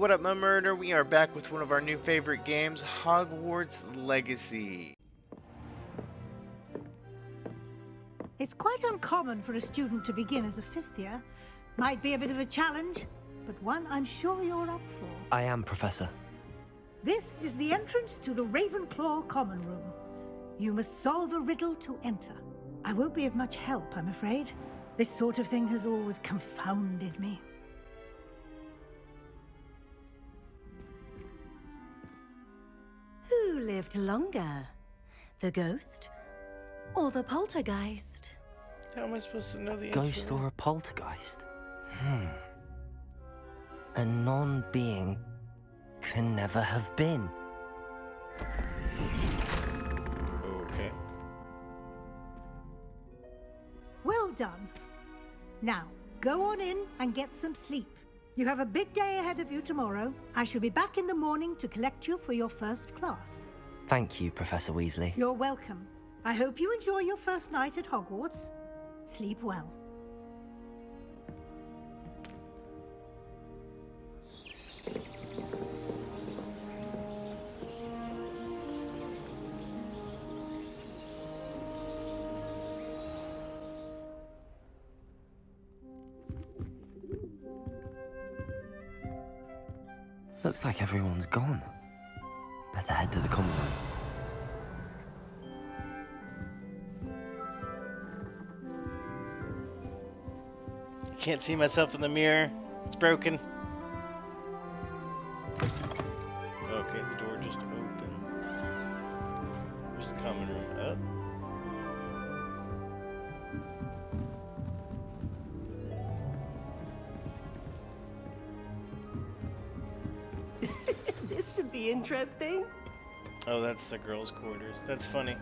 What up, my murder? We are back with one of our new favorite games, Hogwarts Legacy. It's quite uncommon for a student to begin as a fifth year. Might be a bit of a challenge, but one I'm sure you're up for. I am, Professor. This is the entrance to the Ravenclaw Common Room. You must solve a riddle to enter. I won't be of much help, I'm afraid. This sort of thing has always confounded me. Who lived longer? The ghost or the poltergeist? How am I supposed to know the answer? Ghost or a poltergeist? A non-being can never have been. Okay. Well done. Now, go on in and get some sleep. You have a big day ahead of you tomorrow. I shall be back in the morning to collect you for your first class. Thank you, Professor Weasley. You're welcome. I hope you enjoy your first night at Hogwarts. Sleep well. Looks like everyone's gone. Better head to the common room. I can't see myself in the mirror. It's broken. Okay, the door just opens. Where's the common room? Up. This should be interesting. Oh, that's the girls' quarters. That's funny.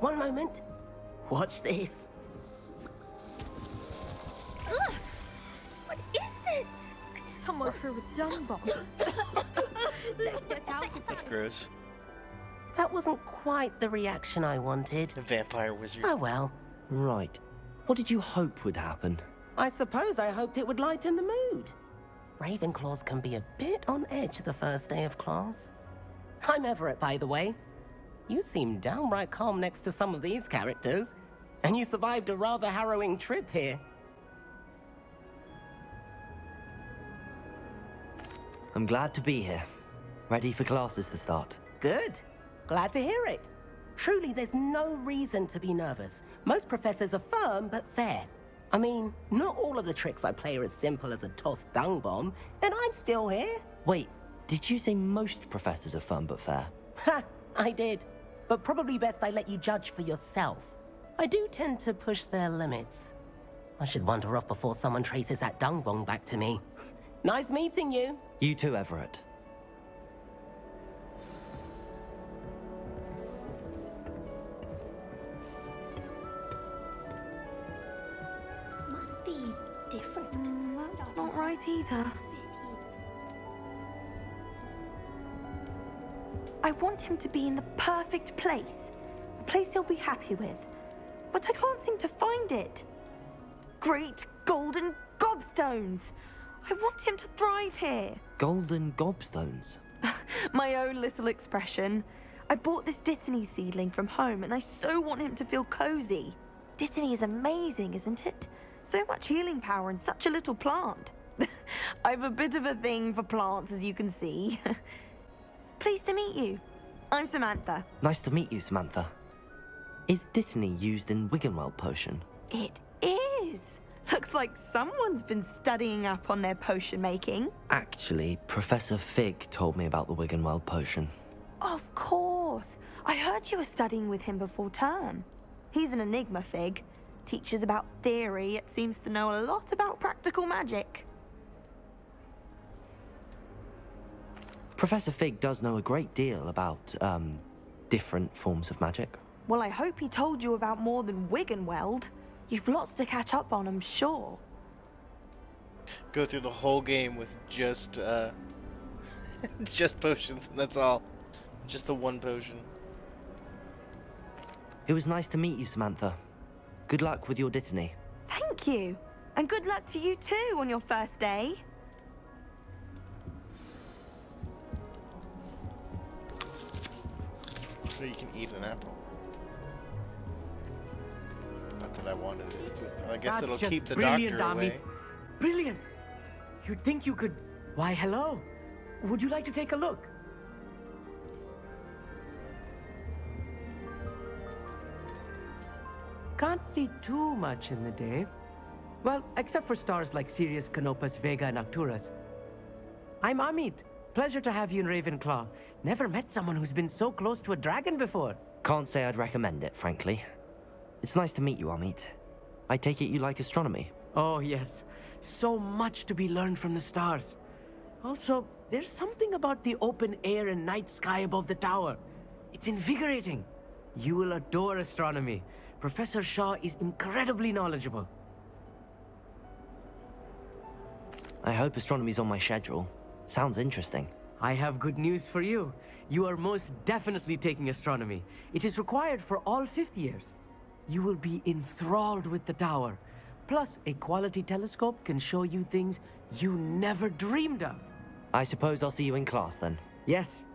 One moment. Watch this. Ugh! What is this? Someone threw a dung bomb. Let's get out of here. That's gross. That wasn't quite the reaction I wanted. A vampire wizard. Oh well. Right. What did you hope would happen? I suppose I hoped it would lighten the mood. Ravenclaws can be a bit on edge the first day of class. I'm Everett, by the way. You seem downright calm next to some of these characters, and you survived a rather harrowing trip here. I'm glad to be here. Ready for classes to start. Good. Glad to hear it. Truly, there's no reason to be nervous. Most professors are firm but fair. I mean, not all of the tricks I play are as simple as a tossed dung bomb, and I'm still here. Wait, did you say most professors are fun but fair? Ha! I did. But probably best I let you judge for yourself. I do tend to push their limits. I should wander off before someone traces that dung bomb back to me. Nice meeting you. You too, Everett. Must be different. That's not right either. I want him to be in the perfect place. A place he'll be happy with. But I can't seem to find it. Great golden gobstones! I want him to thrive here. Golden gobstones. My own little expression. I bought this Dittany seedling from home and I so want him to feel cozy. Dittany is amazing, isn't it? So much healing power in such a little plant. I've a bit of a thing for plants, as you can see. Pleased to meet you. I'm Samantha. Nice to meet you, Samantha. Is Dittany used in Wiggenweld potion? It is. Looks like someone's been studying up on their potion making. Actually, Professor Fig told me about the Wiggenweld potion. Of course. I heard you were studying with him before term. He's an enigma, Fig. Teaches about theory, yet seems to know a lot about practical magic. Professor Fig does know a great deal about, different forms of magic. Well, I hope he told you about more than Wiggenweld. You've lots to catch up on, I'm sure. Go through the whole game with just, just potions, and that's all. Just the one potion. It was nice to meet you, Samantha. Good luck with your Dittany. Thank Thank you. And good luck to you too on your first day. So you can eat an apple. Not that I wanted it, but I guess That's it'll just keep the brilliant, doctor away. Amit. Brilliant! You'd think you could... Why, hello. Would you like to take a look? Can't see too much in the day. Well, except for stars like Sirius, Canopus, Vega, and Arcturus. I'm Amit. Pleasure to have you in Ravenclaw. Never met someone who's been so close to a dragon before. Can't say I'd recommend it, frankly. It's nice to meet you, Amit. I take it you like astronomy. Oh, yes. So much to be learned from the stars. Also, there's something about the open air and night sky above the tower. It's invigorating. You will adore astronomy. Professor Shaw is incredibly knowledgeable. I hope astronomy's on my schedule. Sounds interesting. I have good news for you. You are most definitely taking astronomy. It is required for all fifth years. You will be enthralled with the tower. Plus, a quality telescope can show you things you never dreamed of. I suppose I'll see you in class then. Yes.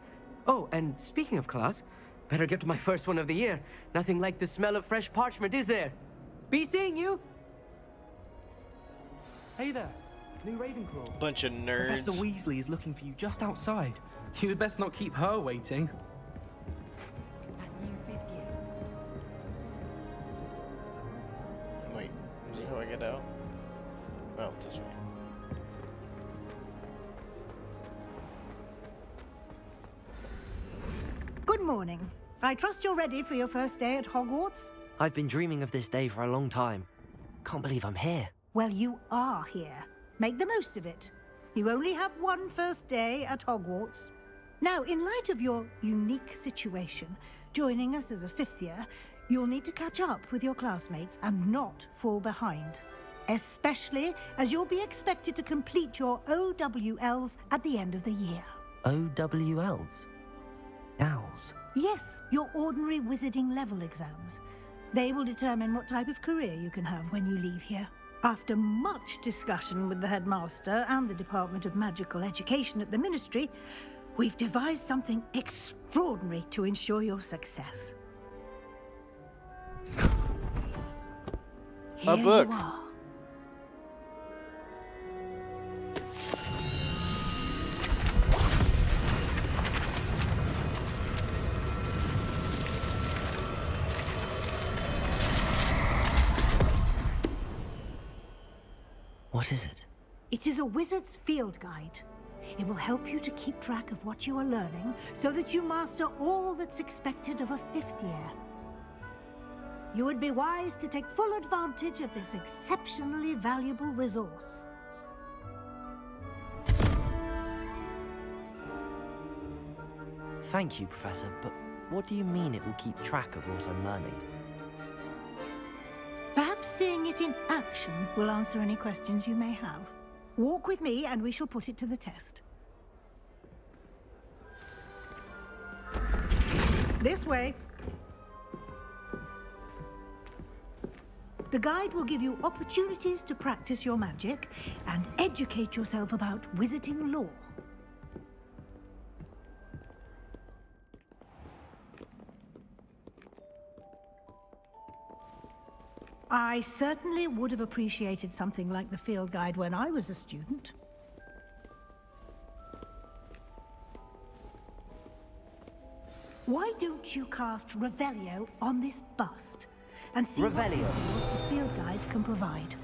Oh, and speaking of class, better get to my first one of the year. Nothing like the smell of fresh parchment, is there? Be seeing you! Hey there, new Ravenclaw. Bunch of nerds. Professor Weasley is looking for you just outside. You'd best not keep her waiting. It's that new fifth year. Wait, is this how I get out? Oh, this way. Good morning. I trust you're ready for your first day at Hogwarts? I've been dreaming of this day for a long time. Can't believe I'm here. Well, you are here. Make the most of it. You only have one first day at Hogwarts. Now, in light of your unique situation, joining us as a fifth year, you'll need to catch up with your classmates and not fall behind. Especially as you'll be expected to complete your OWLs at the end of the year. OWLs? Owls? Yes, your ordinary wizarding level exams. They will determine what type of career you can have when you leave here. After much discussion with the headmaster and the Department of Magical Education at the Ministry, we've devised something extraordinary to ensure your success. A Here book. you are. What is it? It is a wizard's field guide. It will help you to keep track of what you are learning so that you master all that's expected of a fifth year. You would be wise to take full advantage of this exceptionally valuable resource. Thank you, Professor, but what do you mean it will keep track of what I'm learning? Perhaps seeing it in action will answer any questions you may have. Walk with me and we shall put it to the test. This way. The guide will give you opportunities to practice your magic and educate yourself about wizarding lore. I certainly would have appreciated something like the field guide when I was a student. Why don't you cast Revelio on this bust and see what Revelio. details the field guide can provide?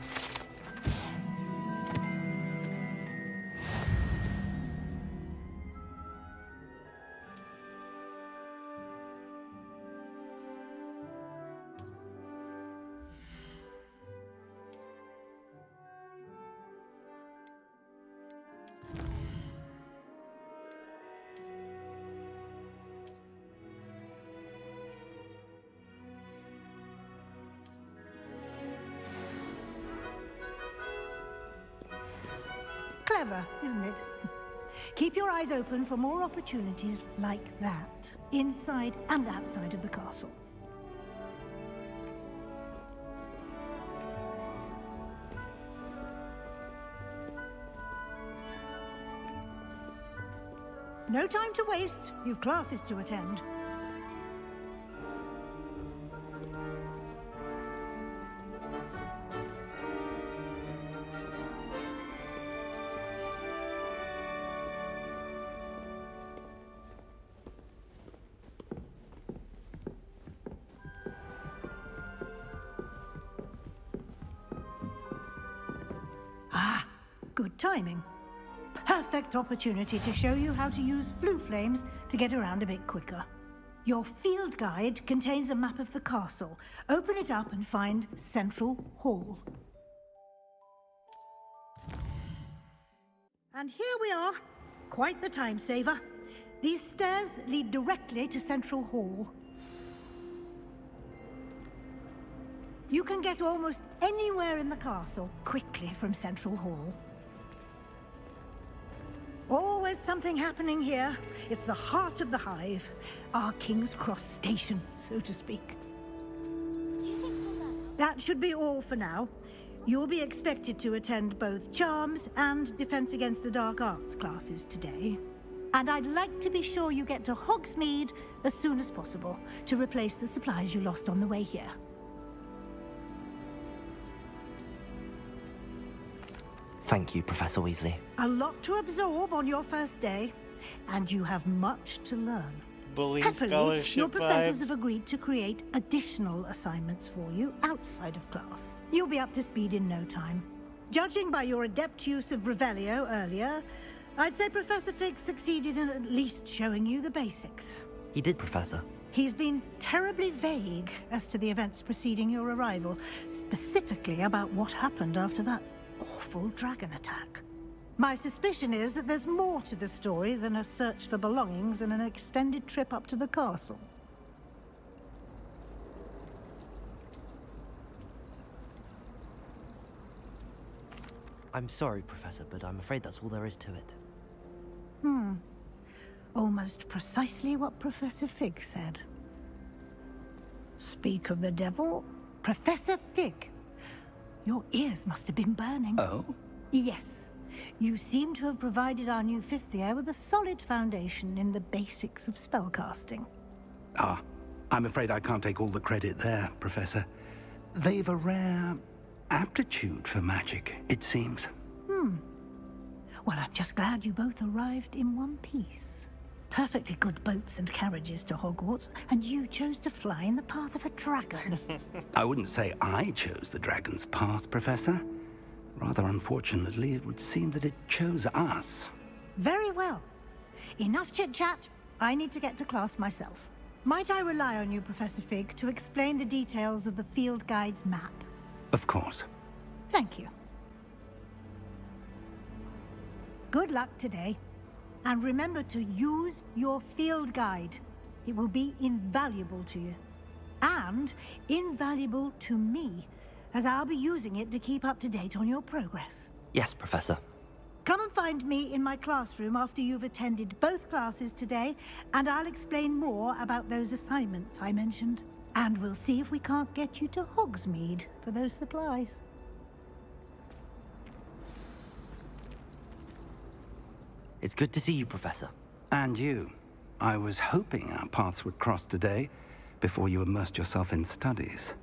Clever, isn't it? Keep your eyes open for more opportunities like that, inside and outside of the castle. No time to waste. You've classes to attend. Ah, good timing. Perfect opportunity to show you how to use flue flames to get around a bit quicker. Your field guide contains a map of the castle. Open it up and find Central Hall. And here we are. Quite the time saver. These stairs lead directly to Central Hall. You can get almost anywhere in the castle quickly from Central Hall. Always something happening here. It's the heart of the hive. Our King's Cross station, so to speak. That should be all for now. You'll be expected to attend both Charms and Defense Against the Dark Arts classes today. And I'd like to be sure you get to Hogsmeade as soon as possible to replace the supplies you lost on the way here. Thank you, Professor Weasley. A lot to absorb on your first day, and you have much to learn. Bully Happily, scholarship your professors vibes. have agreed to create additional assignments for you outside of class. You'll be up to speed in no time. Judging by your adept use of Revelio earlier, I'd say Professor Fig succeeded in at least showing you the basics. He did, Professor. He's been terribly vague as to the events preceding your arrival, specifically about what happened after that awful dragon attack. My suspicion is that there's more to the story than a search for belongings and an extended trip up to the castle. I'm sorry, Professor, but I'm afraid that's all there is to it. Almost precisely what Professor Fig said. Speak of the devil, Professor Fig. Your ears must have been burning. Oh? Yes. You seem to have provided our new fifth year with a solid foundation in the basics of spellcasting. Ah, I'm afraid I can't take all the credit there, Professor. They've a rare aptitude for magic, it seems. Well, I'm just glad you both arrived in one piece. Perfectly good boats and carriages to Hogwarts, and you chose to fly in the path of a dragon. I wouldn't say I chose the dragon's path, Professor. Rather unfortunately, it would seem that it chose us. Very well. Enough chit-chat. I need to get to class myself. Might I rely on you, Professor Fig, to explain the details of the field guide's map? Of course. Thank you. Good luck today. And remember to use your field guide. It will be invaluable to you. And invaluable to me, as I'll be using it to keep up to date on your progress. Yes, Professor. Come and find me in my classroom after you've attended both classes today, and I'll explain more about those assignments I mentioned. And we'll see if we can't get you to Hogsmeade for those supplies. It's good to see you, Professor. And you. I was hoping our paths would cross today, before you immersed yourself in studies.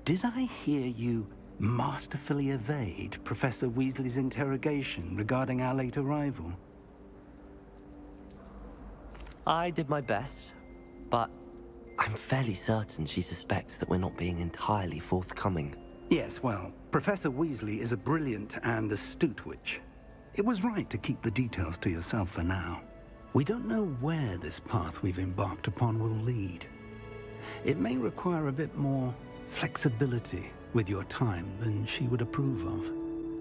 Did I hear you masterfully evade Professor Weasley's interrogation regarding our late arrival? I did my best, but I'm fairly certain she suspects that we're not being entirely forthcoming. Yes, well, Professor Weasley is a brilliant and astute witch. It was right to keep the details to yourself for now. We don't know where this path we've embarked upon will lead. It may require a bit more flexibility with your time than she would approve of.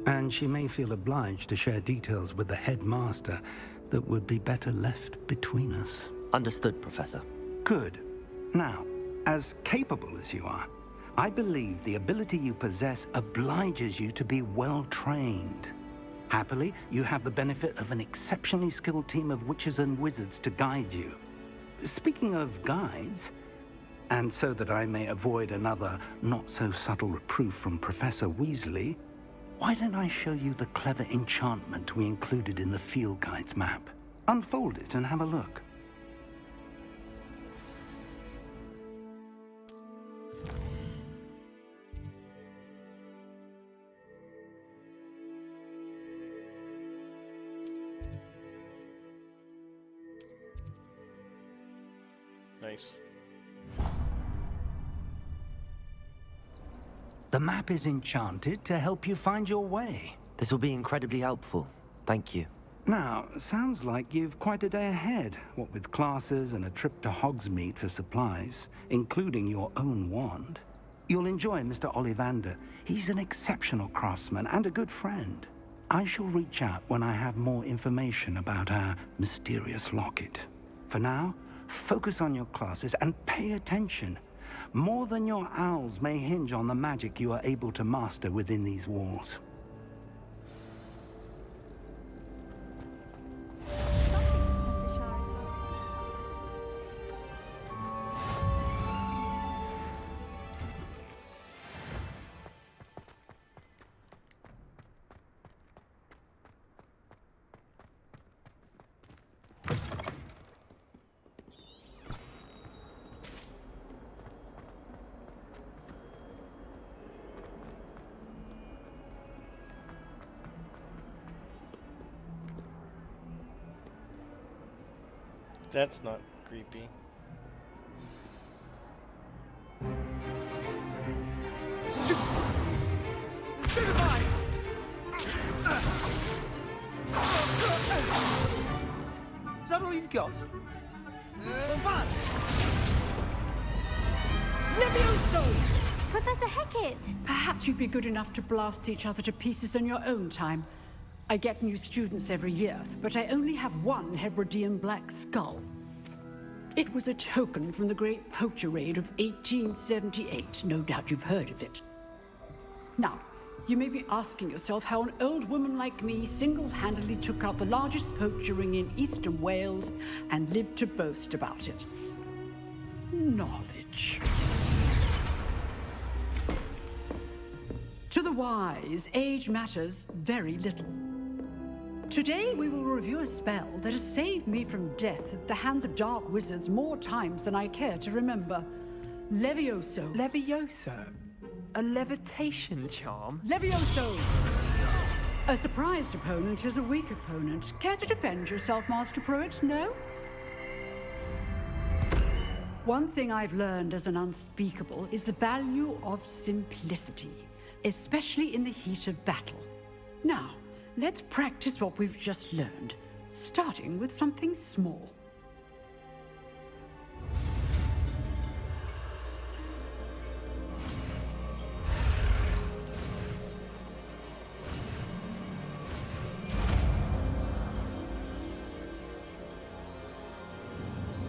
And she may feel obliged to share details with the headmaster that would be better left between us. Understood, Professor. Good. Now, as capable as you are, I believe the ability you possess obliges you to be well trained. Happily, you have the benefit of an exceptionally skilled team of witches and wizards to guide you. Speaking of guides, and so that I may avoid another not-so-subtle reproof from Professor Weasley, why don't I show you the clever enchantment we included in the field guide's map? Unfold it and have a look. Nice. The map is enchanted to help you find your way. This will be incredibly helpful. Thank you. Now, sounds like you've quite a day ahead, what with classes and a trip to Hogsmeade for supplies, including your own wand. You'll enjoy Mr. Ollivander. He's an exceptional craftsman and a good friend. I shall reach out when I have more information about our mysterious locket. For now, focus on your classes and pay attention. More than your owls may hinge on the magic you are able to master within these walls. That's not creepy. Stupefy! Is that all you've got? Levioso! Professor Hecat! Perhaps you'd be good enough to blast each other to pieces in your own time. I get new students every year, but I only have one Hebridean black skull. It was a token from the Great Poacher Raid of 1878. No doubt you've heard of it. Now, you may be asking yourself how an old woman like me single-handedly took out the largest poacher ring in eastern Wales and lived to boast about it. Knowledge. To the wise, age matters very little. Today we will review a spell that has saved me from death at the hands of dark wizards more times than I care to remember. Levioso. Levioso? A levitation charm? Levioso! A surprised opponent is a weak opponent. Care to defend yourself, Master Pruitt? No? One thing I've learned as an unspeakable is the value of simplicity, especially in the heat of battle. Now, let's practice what we've just learned, starting with something small.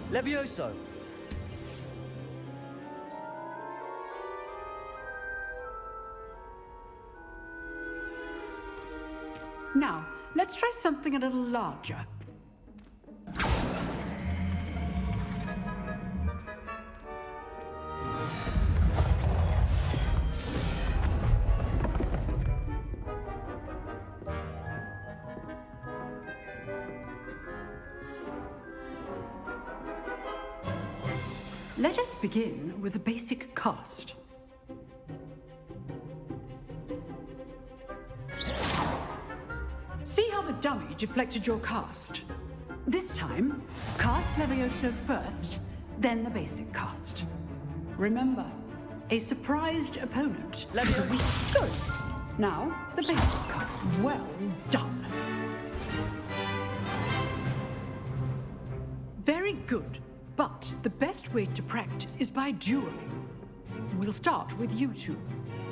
Levioso! Now, let's try something a little larger. Let us begin with a basic cast. See how the dummy deflected your cast? This time, cast Levioso first, then the basic cast. Remember, a surprised opponent is a weak. Good. Now, the basic cast. Well done. Very good. But the best way to practice is by dueling. We'll start with you two.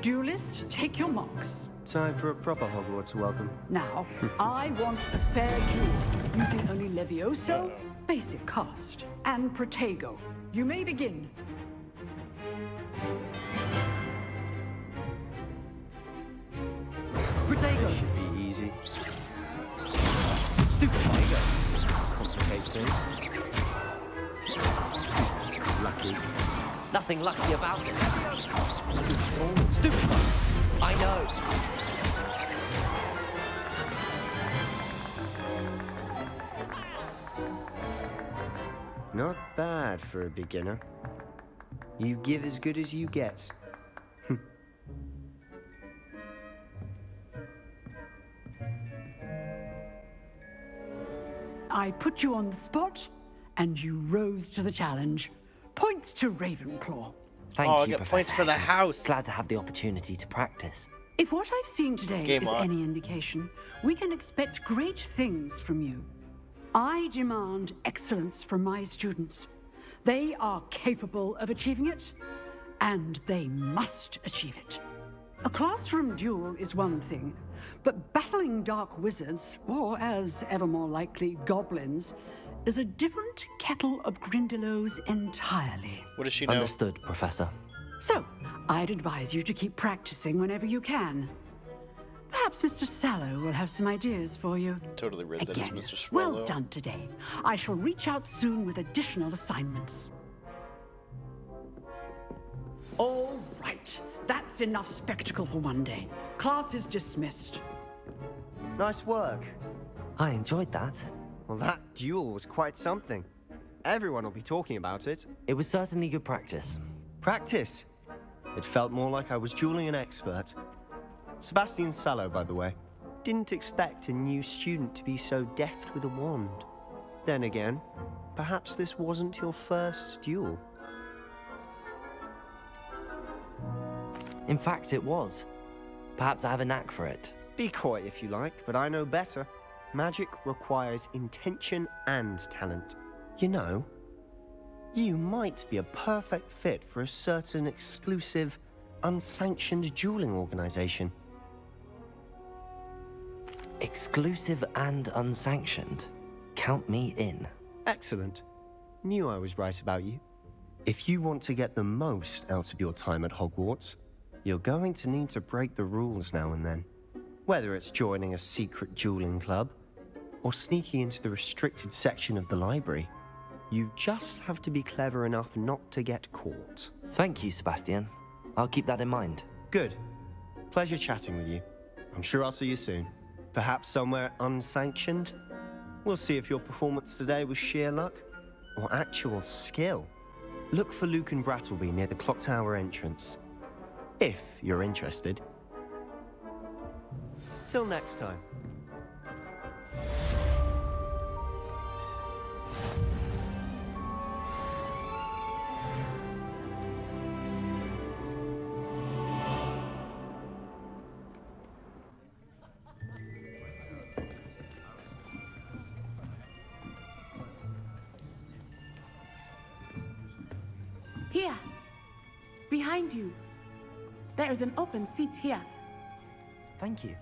Duelists, take your marks. Time for a proper Hogwarts welcome. Now, I want a fair duel, using only Levioso, basic cast, and Protego. You may begin. Protego! Should be easy. Protego. Complicates things. Lucky. Nothing lucky about it. Stupid. I know. Not bad for a beginner. You give as good as you get. I put you on the spot, and you rose to the challenge. Points to Ravenclaw. Thank Oh, you, I get Professor points for the Hagrid. house. Glad to have the opportunity to practice. If what I've seen today Game is on. any indication, we can expect great things from you. I demand excellence from my students. They are capable of achieving it, and they must achieve it. A classroom duel is one thing, but battling dark wizards, or as ever more likely, goblins, is a different kettle of Grindylows entirely. What does she know? Understood, Professor. So, I'd advise you to keep practicing whenever you can. Perhaps Mr. Sallow will have some ideas for you. Totally read that as Again, Mr. Swallow. well done today. I shall reach out soon with additional assignments. All right. That's enough spectacle for one day. Class is dismissed. Nice work. I enjoyed that. Well, that duel was quite something. Everyone will be talking about it. It was certainly good practice. Practice? It felt more like I was dueling an expert. Sebastian Sallow, by the way. Didn't expect a new student to be so deft with a wand. Then again, perhaps this wasn't your first duel. In fact, it was. Perhaps I have a knack for it. Be coy if you like, but I know better. Magic requires intention and talent. You know, you might be a perfect fit for a certain exclusive, unsanctioned dueling organization. Exclusive and unsanctioned. Count me in. Excellent. Knew I was right about you. If you want to get the most out of your time at Hogwarts, you're going to need to break the rules now and then. Whether it's joining a secret dueling club, or sneaking into the restricted section of the library, you just have to be clever enough not to get caught. Thank you, Sebastian. I'll keep that in mind. Good. Pleasure chatting with you. I'm sure I'll see you soon. Perhaps somewhere unsanctioned? We'll see if your performance today was sheer luck or actual skill. Look for Luke and Brattleby near the clock tower entrance, if you're interested. Till next time. Here, behind you. There is an open seat here. Thank you.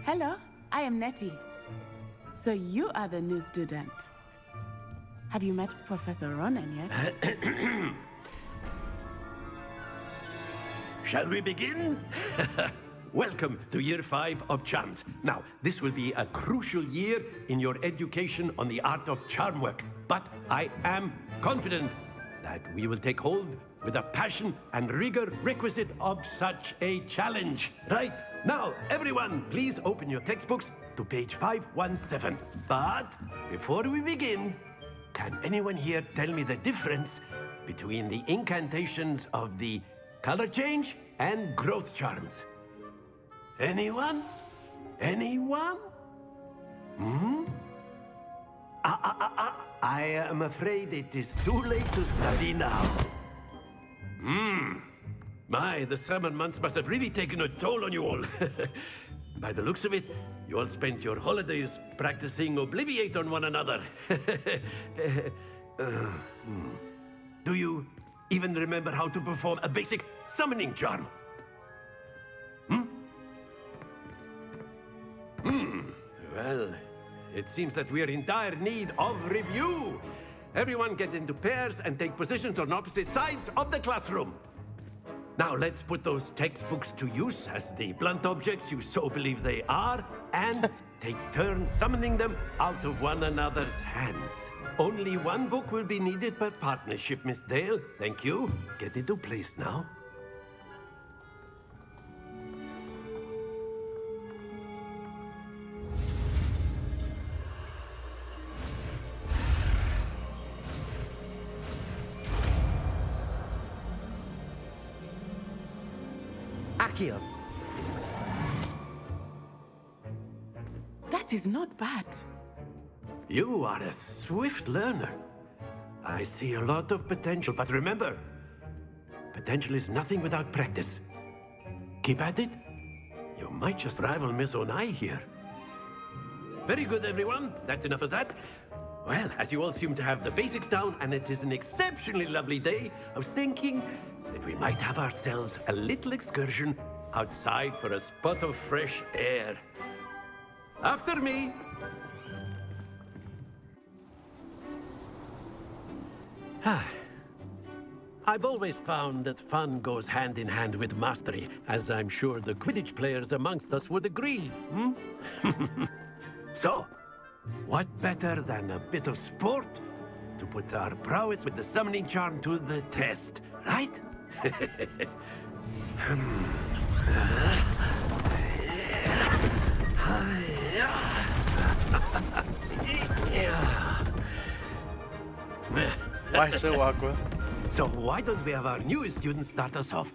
Hello, I am Nettie. So you are the new student. Have you met Professor Ronan yet? Shall we begin? Welcome to Year 5 of Charms. Now, this will be a crucial year in your education on the art of charm work. But I am confident that we will take hold with the passion and rigor requisite of such a challenge. Right, now, everyone, please open your textbooks to page 517. But before we begin, can anyone here tell me the difference between the incantations of the color change and growth charms? Anyone? Anyone? I am afraid it is too late to study now. My, the summer months must have really taken a toll on you all. By the looks of it, you all spent your holidays practicing Obliviate on one another. Do you even remember how to perform a basic summoning charm? Well, it seems that we are in dire need of review. Everyone get into pairs and take positions on opposite sides of the classroom. Now let's put those textbooks to use as the blunt objects you so believe they are, and take turns summoning them out of one another's hands. Only one book will be needed per partnership, Miss Dale. Thank you. Get into place now. Accio. That is not bad. You are a swift learner. I see a lot of potential, but remember, potential is nothing without practice. Keep at it. You might just rival Miss Onai here. Very good, everyone. That's enough of that. Well, as you all seem to have the basics down, and it is an exceptionally lovely day, I was thinking that we might have ourselves a little excursion outside for a spot of fresh air. After me. I've always found that fun goes hand in hand with mastery, as I'm sure the Quidditch players amongst us would agree. So, what better than a bit of sport to put our prowess with the summoning charm to the test, right? Why so, Aqua? So why don't we have our newest student start us off?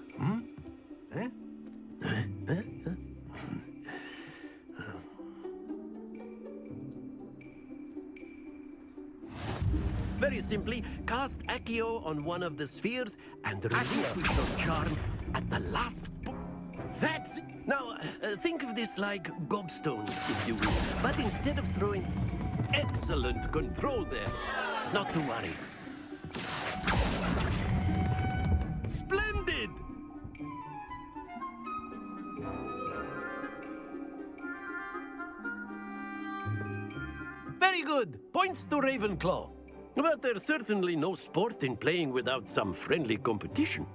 Very simply, cast Accio on one of the spheres and relinquish your charm at the last That's it. Now, think of this like gobstones, if you will. But instead of throwing excellent control there, not to worry. Splendid! Very good. Points to Ravenclaw. But there's certainly no sport in playing without some friendly competition.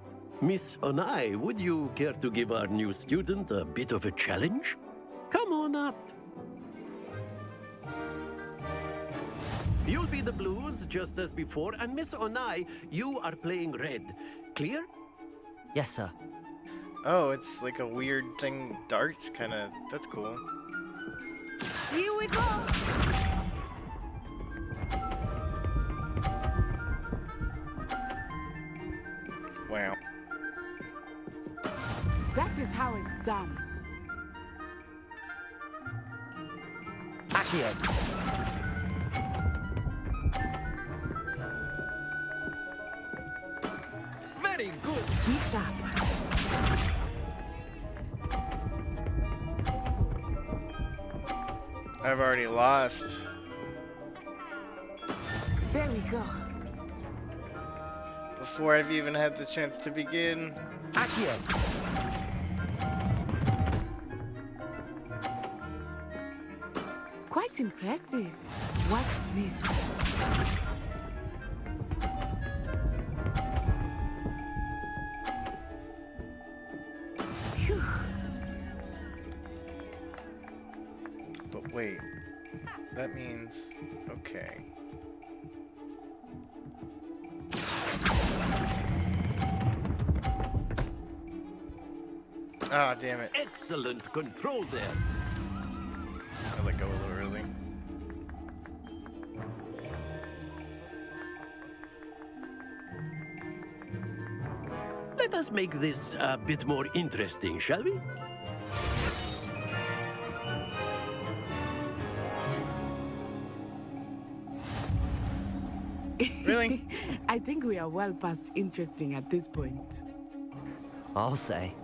Miss Onai, would you care to give our new student a bit of a challenge? Come on up. You'll be the blues, just as before, and Miss Onai, you are playing red. Clear? Yes, sir. Oh, it's like a weird thing, darts, kind of. That's cool. Here we go! Wow. That is how it's done. Accio. Very good. Be sharp. I've already lost. There we go. Before I've even had the chance to begin. Accio. Quite impressive. Watch this. Phew. But wait. That means... okay. Ah, damn it. Excellent control there. I let go a little early. Let us make this a bit more interesting, shall we? Really? I think we are well past interesting at this point. I'll say.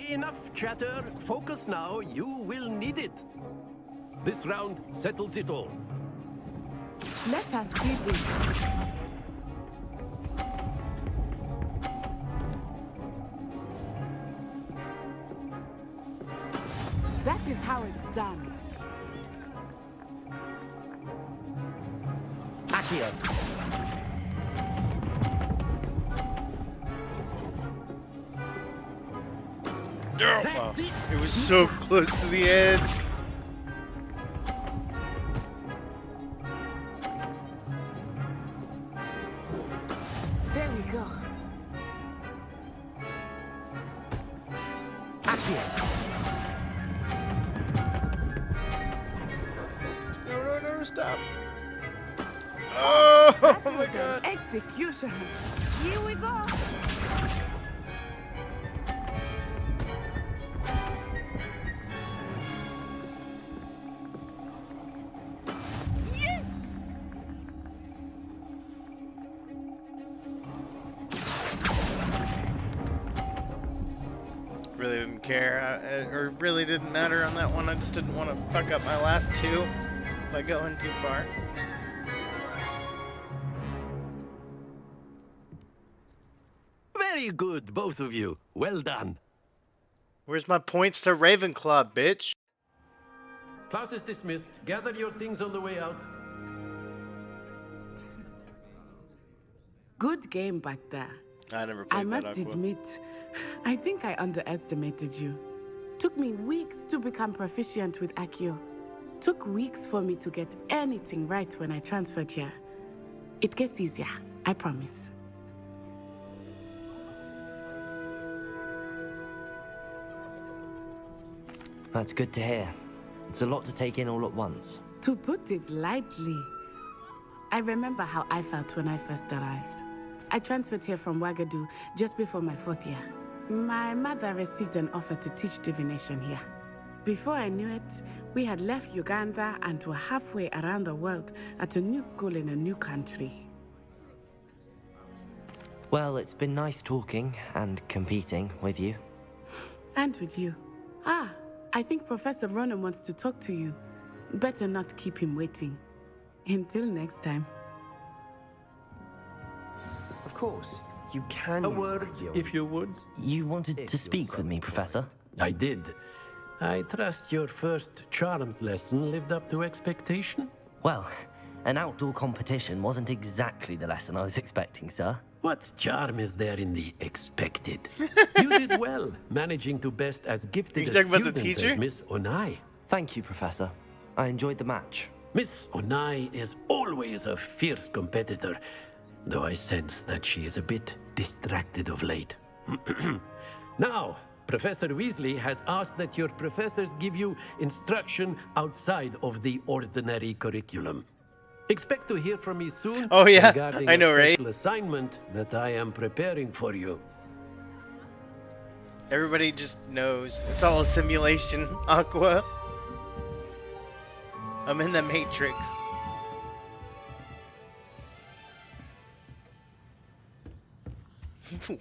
Enough chatter. Focus now. You will need it. This round settles it all. Let us see this. That is how it's done. Accio. Oh, it was so close to the edge. There we go. Accio. No, stop. Oh, That my was god. an execution. Here we go. care, or it really didn't matter on that one. I just didn't want to fuck up my last two by going too far. Very good, both of you. Well done. Where's my points to Ravenclaw, bitch? Class is dismissed. Gather your things on the way out. Good game back there. I never played I that, must Aqua. admit, I think I underestimated you. Took me weeks to become proficient with Accio. Took weeks for me to get anything right when I transferred here. It gets easier, I promise. That's good to hear. It's a lot to take in all at once. To put it lightly, I remember how I felt when I first arrived. I transferred here from Wagadu just before my 4th year. My mother received an offer to teach divination here. Before I knew it, we had left Uganda and were halfway around the world at a new school in a new country. Well, it's been nice talking and competing with you. And with you. Ah, I think Professor Ronan wants to talk to you. Better not keep him waiting. Until next time. Of course, you can A use word, Accio. if you would. You wanted to speak with me, Professor? I did. I trust your first charms lesson lived up to expectation? Well, an outdoor competition wasn't exactly the lesson I was expecting, sir. What charm is there in the expected? You did well, managing to best as gifted You a talking about the student teacher? as Miss Onai. Thank you, Professor. I enjoyed the match. Miss Onai is always a fierce competitor, though I sense that she is a bit distracted of late. Now, Professor Weasley has asked that your professors give you instruction outside of the ordinary curriculum. Expect to hear from me soon Oh, yeah. regarding I know, a right? special assignment that I am preparing for you. Everybody just knows. It's all a simulation, Aqua. I'm in the Matrix.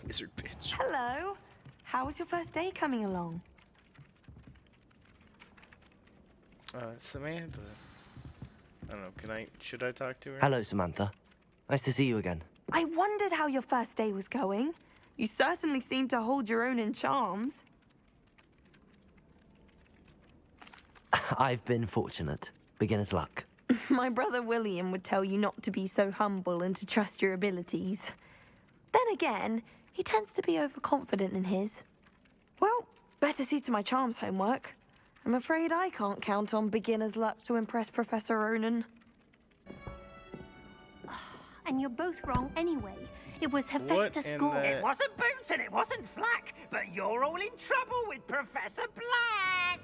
Wizard bitch. Hello. How was your first day coming along? Samantha. I don't know, should I talk to her? Hello, Samantha. Nice to see you again. I wondered how your first day was going. You certainly seem to hold your own in charms. I've been fortunate. Beginner's luck. My brother William would tell you not to be so humble and to trust your abilities. Then again, he tends to be overconfident in his. Well, better see to my charms homework. I'm afraid I can't count on beginner's luck to impress Professor Ronan. And you're both wrong anyway. It was What Hephaestus in Gore. the- It wasn't Boots and it wasn't Flack, but you're all in trouble with Professor Black!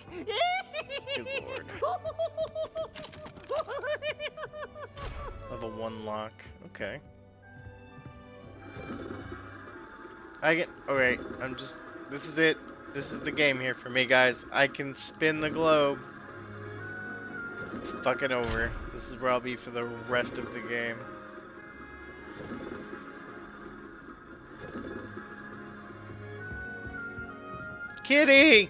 Good lord. Level 1 lock. Okay. Alright, this is it. This is the game here for me, guys. I can spin the globe. It's fucking over. This is where I'll be for the rest of the game. Kitty!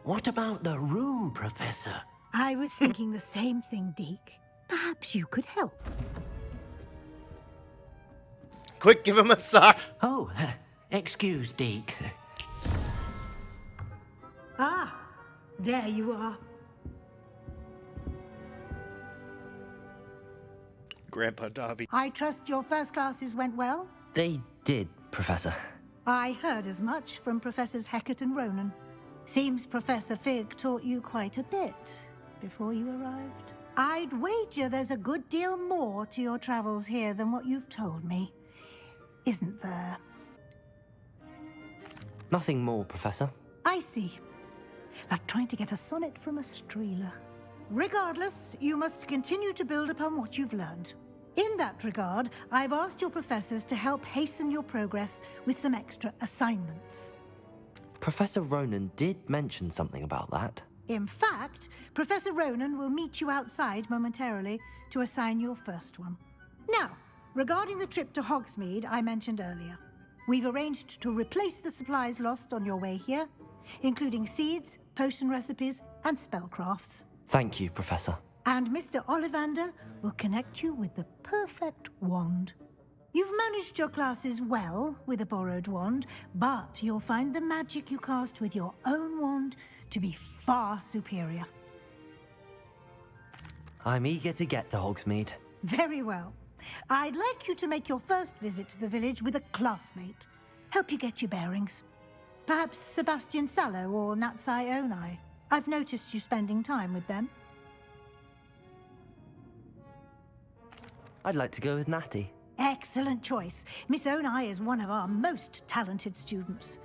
What about the room, Professor? I was thinking the same thing, Deke. Perhaps you could help. Quick, give him a sock! Oh, excuse, Deke. Ah, there you are. Grandpa Dobby. I trust your first classes went well? They did, Professor. I heard as much from Professors Hecat and Ronan. Seems Professor Fig taught you quite a bit before you arrived. I'd wager there's a good deal more to your travels here than what you've told me. Isn't there? Nothing more, Professor. I see. Like trying to get a sonnet from a streeler. Regardless, you must continue to build upon what you've learned. In that regard, I've asked your professors to help hasten your progress with some extra assignments. Professor Ronan did mention something about that. In fact, Professor Ronan will meet you outside momentarily to assign your first one. Now, regarding the trip to Hogsmeade I mentioned earlier, we've arranged to replace the supplies lost on your way here, including seeds, potion recipes, and spellcrafts. Thank you, Professor. And Mr. Ollivander will connect you with the perfect wand. You've managed your classes well with a borrowed wand, but you'll find the magic you cast with your own wand to be far superior. I'm eager to get to Hogsmeade. Very well. I'd like you to make your first visit to the village with a classmate. Help you get your bearings. Perhaps Sebastian Sallow or Natsai Onai. I've noticed you spending time with them. I'd like to go with Natty. Excellent choice. Miss Onai is one of our most talented students.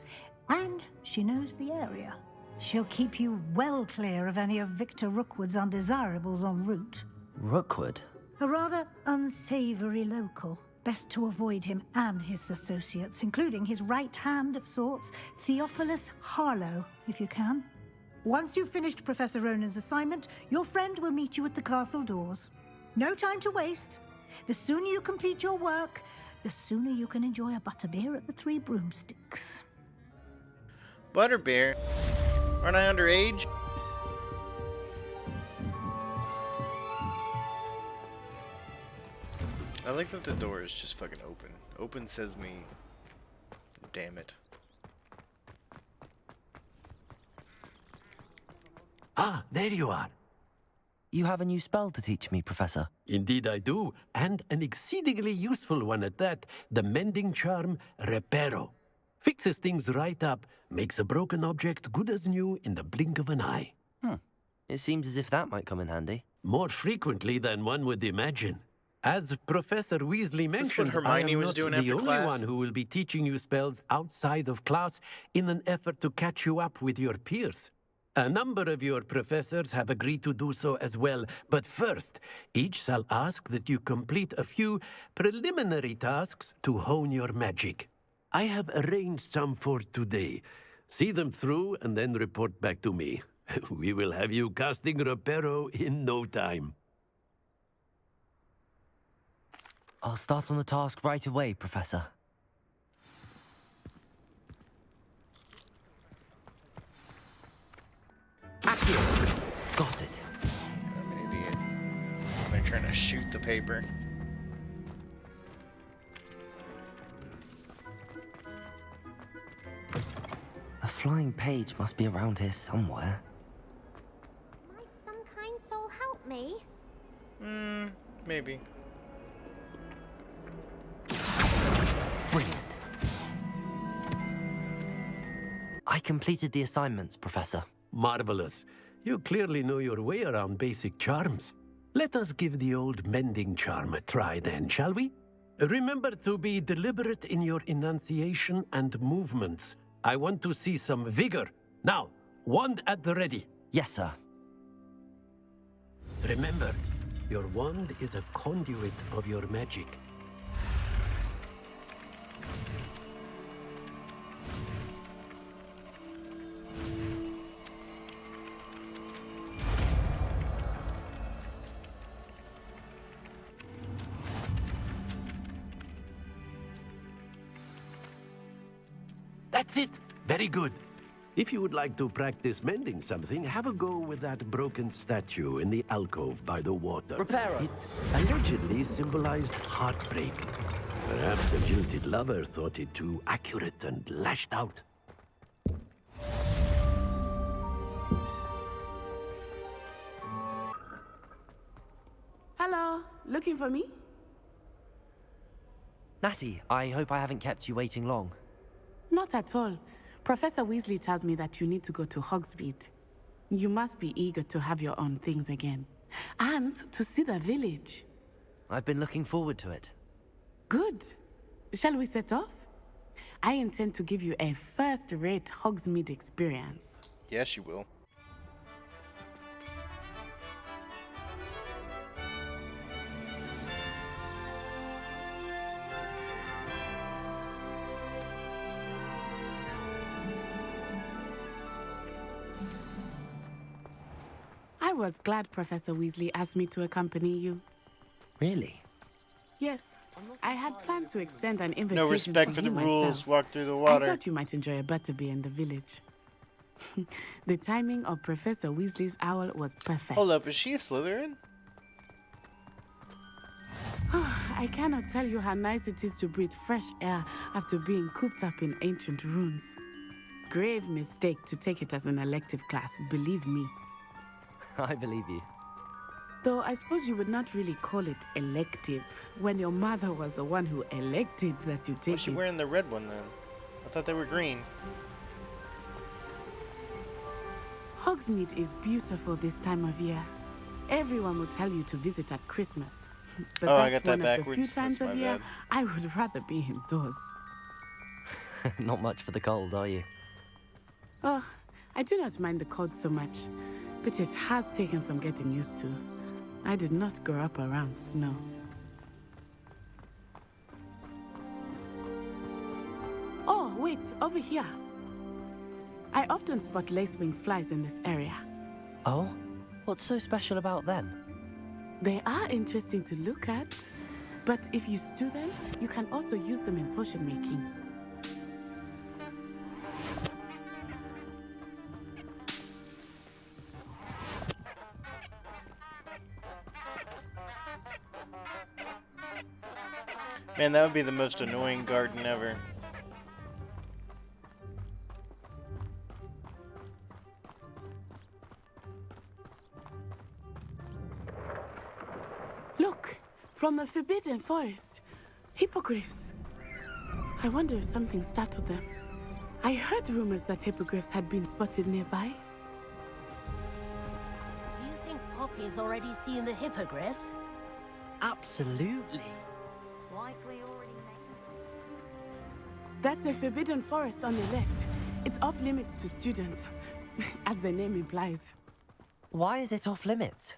And she knows the area. She'll keep you well clear of any of Victor Rookwood's undesirables en route. Rookwood? A rather unsavory local. Best to avoid him and his associates, including his right hand of sorts, Theophilus Harlow, if you can. Once you've finished Professor Ronan's assignment, your friend will meet you at the castle doors. No time to waste. The sooner you complete your work, the sooner you can enjoy a butterbeer at the Three Broomsticks. Butterbeer? Aren't I underage? I like that the door is just fucking open. Open says me. Damn it. Ah, there you are. You have a new spell to teach me, Professor. Indeed I do, and an exceedingly useful one at that. The mending charm, Reparo. Fixes things right up, makes a broken object good as new in the blink of an eye. It seems as if that might come in handy. More frequently than one would imagine. As Professor Weasley mentioned, Hermione I am was not doing the after only class? one who will be teaching you spells outside of class in an effort to catch you up with your peers. A number of your professors have agreed to do so as well, but first, each shall ask that you complete a few preliminary tasks to hone your magic. I have arranged some for today. See them through and then report back to me. We will have you casting Reparo in no time. I'll start on the task right away, Professor. Got it. I'm an idiot. Somebody trying to shoot the paper. A flying page must be around here somewhere. Might some kind soul help me? Maybe. Brilliant. I completed the assignments, Professor. Marvelous. You clearly know your way around basic charms. Let us give the old mending charm a try then, shall we? Remember to be deliberate in your enunciation and movements. I want to see some vigor. Now, wand at the ready. Yes, sir. Remember, your wand is a conduit of your magic. That's it. Very good. If you would like to practice mending something, have a go with that broken statue in the alcove by the water. Reparo. It allegedly symbolized heartbreak. Perhaps a jilted lover thought it too accurate and lashed out. Hello, looking for me? Natty, I hope I haven't kept you waiting long. Not at all. Professor Weasley tells me that you need to go to Hogsmeade. You must be eager to have your own things again. And to see the village. I've been looking forward to it. Good. Shall we set off? I intend to give you a first-rate Hogsmeade experience. Yes, you will. was glad Professor Weasley asked me to accompany you. Really? Yes, I had planned to extend an invitation No respect to for the you rules. myself. Walk through the I water. thought you might enjoy a butterbeer in the village. The timing of Professor Weasley's owl was perfect. Hold up, is she a Slytherin? I cannot tell you how nice it is to breathe fresh air after being cooped up in ancient rooms. Grave mistake to take it as an elective class, believe me. I believe you. Though I suppose you would not really call it elective when your mother was the one who elected that you take Why is she it. wearing the red one then? I thought they were green. Hogsmeade is beautiful this time of year. Everyone will tell you to visit at Christmas. But Oh, that's I got that one of the backwards. few times That's of my year bad. I would rather be indoors. Not much for the cold, are you? Oh, I do not mind the cold so much, but it has taken some getting used to. I did not grow up around snow. Oh, wait, over here. I often spot lacewing flies in this area. Oh? What's so special about them? They are interesting to look at, but if you stew them, you can also use them in potion making. Man, that would be the most annoying garden ever. Look, from the Forbidden Forest. Hippogriffs. I wonder if something startled them. I heard rumors that hippogriffs had been spotted nearby. Do you think Poppy's already seen the hippogriffs? Absolutely. Likely already made. That's the Forbidden Forest on the left. It's off limits to students, as the name implies. Why is it off limits?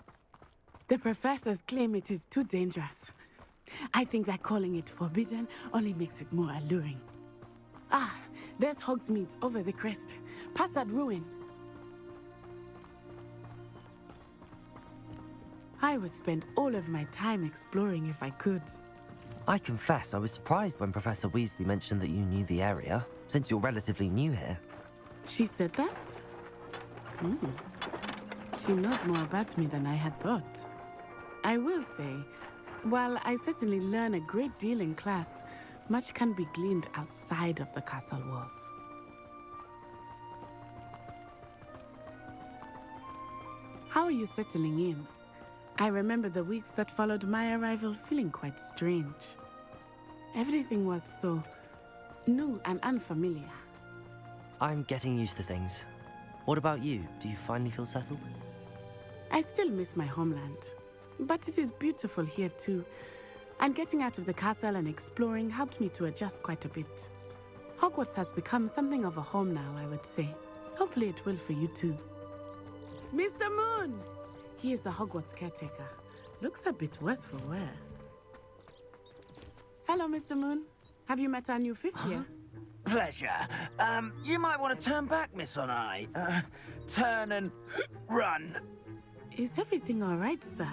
The professors claim it is too dangerous. I think that calling it forbidden only makes it more alluring. Ah, there's Hogsmeade over the crest. Past that ruin. I would spend all of my time exploring if I could. I confess I was surprised when Professor Weasley mentioned that you knew the area, since you're relatively new here. She said that? She knows more about me than I had thought. I will say, while I certainly learn a great deal in class, much can be gleaned outside of the castle walls. How are you settling in? I remember the weeks that followed my arrival feeling quite strange. Everything was so new and unfamiliar. I'm getting used to things. What about you? Do you finally feel settled? I still miss my homeland, but it is beautiful here too. And getting out of the castle and exploring helped me to adjust quite a bit. Hogwarts has become something of a home now, I would say. Hopefully it will for you too. Mr. Moon! He is the Hogwarts caretaker. Looks a bit worse for wear. Hello, Mr. Moon. Have you met our new fifth year? Pleasure. You might want to turn back, Miss On-Eye. Turn and run. Is everything all right, sir?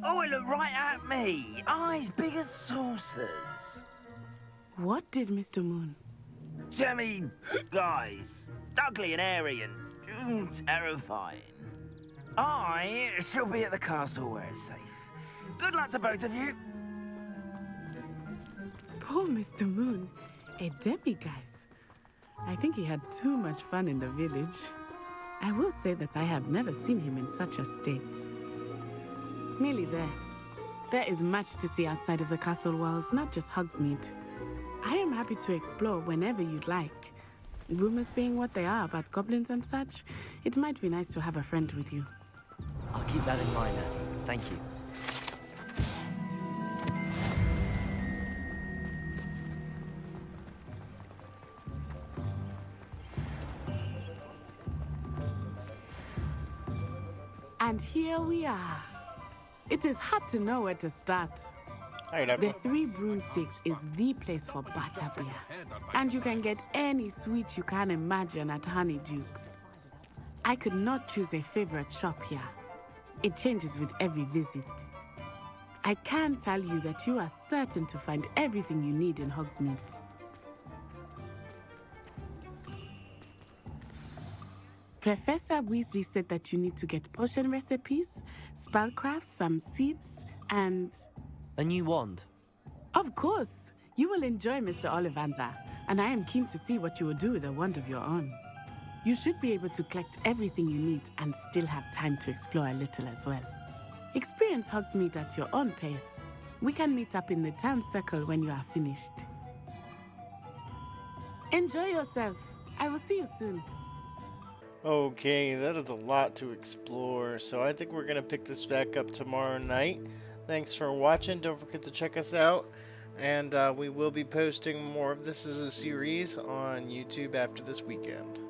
Oh, it looked right at me. Eyes big as saucers. What did Mr. Moon? Jemmy guys. Ugly and airy and terrifying. I shall be at the castle where it's safe. Good luck to both of you. Poor Mr. Moon. A demiguise. I think he had too much fun in the village. I will say that I have never seen him in such a state. Nearly there. There is much to see outside of the castle walls, not just Hogsmeade. I am happy to explore whenever you'd like. Rumors being what they are about goblins and such, it might be nice to have a friend with you. I'll keep that in mind, Natty. Thank you. And here we are. It is hard to know where to start. The Three Broomsticks is the place for butterbeer. And you can get any sweet you can imagine at Honeydukes. I could not choose a favorite shop here. It changes with every visit. I can tell you that you are certain to find everything you need in Hogsmeade. Professor Weasley said that you need to get potion recipes, spellcraft, some seeds, and... A new wand. Of course! You will enjoy Mr. Ollivander, and I am keen to see what you will do with a wand of your own. You should be able to collect everything you need and still have time to explore a little as well. Experience Hogsmeade at your own pace. We can meet up in the town circle when you are finished. Enjoy yourself. I will see you soon. Okay, that is a lot to explore, so I think we're going to pick this back up tomorrow night. Thanks for watching. Don't forget to check us out, and we will be posting more of this as a series on YouTube after this weekend.